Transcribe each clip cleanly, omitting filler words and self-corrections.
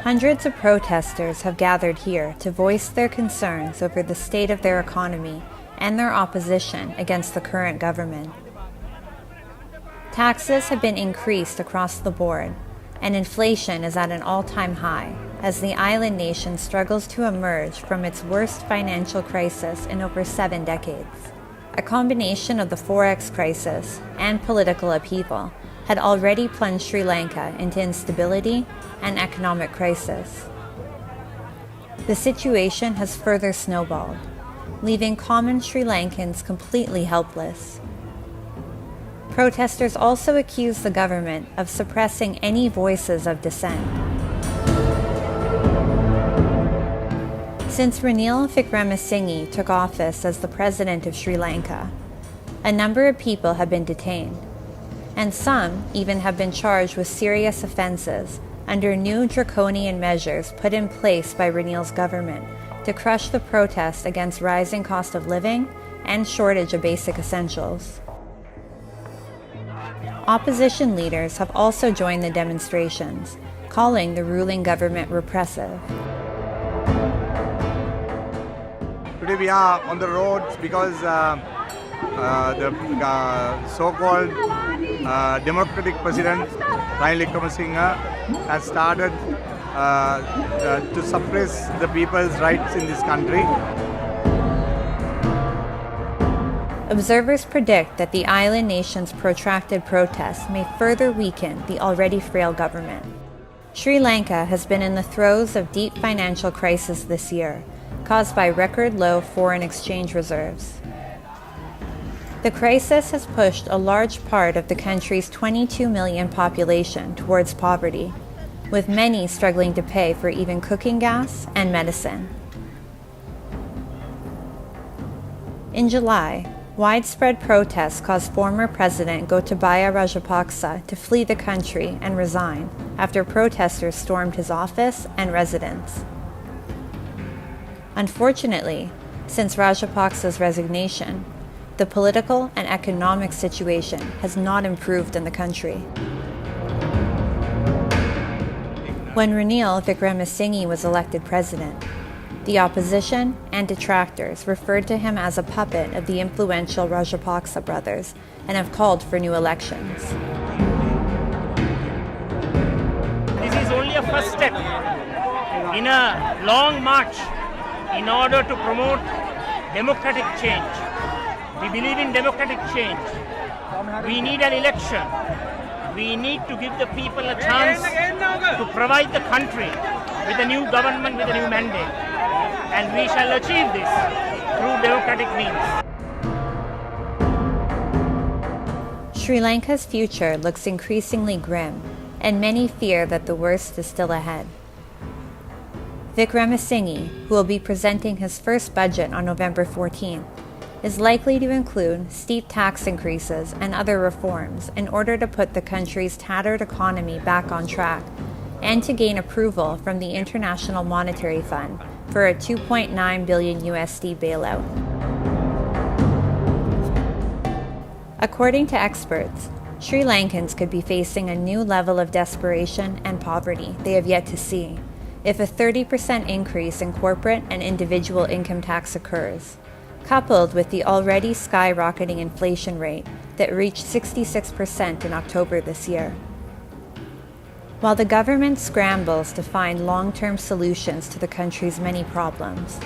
Hundreds of protesters have gathered here to voice their concerns over the state of their economy and their opposition against the current government. Taxes have been increased across the board, and inflation is at an all-time high as the island nation struggles to emerge from its worst financial crisis in over 7 decades. A combination of the forex crisis and political upheaval had already plunged Sri Lanka into instability and economic crisis. The situation has further snowballed, leaving common Sri Lankans completely helpless. Protesters also accuse the government of suppressing any voices of dissent. Since Ranil Wickremesinghe took office as the President of Sri Lanka, a number of people have been detained, and some even have been charged with serious offences under new draconian measures put in place by Ranil's government to crush the protest against rising cost of living and shortage of basic essentials. Opposition leaders have also joined the demonstrations, calling the ruling government repressive. Today we are on the roads because the so-called democratic president Ranil Wickremesinghe has started to suppress the people's rights in this country. Observers predict that the island nation's protracted protests may further weaken the already frail government. Sri Lanka has been in the throes of deep financial crisis this year, caused by record low foreign exchange reserves. The crisis has pushed a large part of the country's 22 million population towards poverty, with many struggling to pay for even cooking gas and medicine. In July, widespread protests caused former President Gotabaya Rajapaksa to flee the country and resign after protesters stormed his office and residence. Unfortunately, since Rajapaksa's resignation, the political and economic situation has not improved in the country. When Ranil Wickremesinghe was elected president, the opposition and detractors referred to him as a puppet of the influential Rajapaksa brothers and have called for new elections. This is only a first step in a long march in order to promote democratic change. We believe in democratic change. We need an election. We need to give the people a chance to provide the country with a new government, with a new mandate. And we shall achieve this through democratic means. Sri Lanka's future looks increasingly grim, and many fear that the worst is still ahead. Wickremesinghe, who will be presenting his first budget on November 14th, is likely to include steep tax increases and other reforms in order to put the country's tattered economy back on track and to gain approval from the International Monetary Fund for a $2.9 billion USD bailout. According to experts, Sri Lankans could be facing a new level of desperation and poverty they have yet to see if a 30% increase in corporate and individual income tax occurs, coupled with the already skyrocketing inflation rate that reached 66% in October this year. While the government scrambles to find long-term solutions to the country's many problems,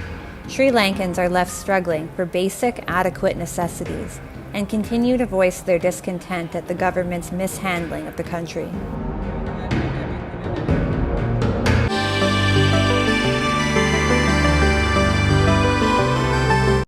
Sri Lankans are left struggling for basic, adequate necessities and continue to voice their discontent at the government's mishandling of the country.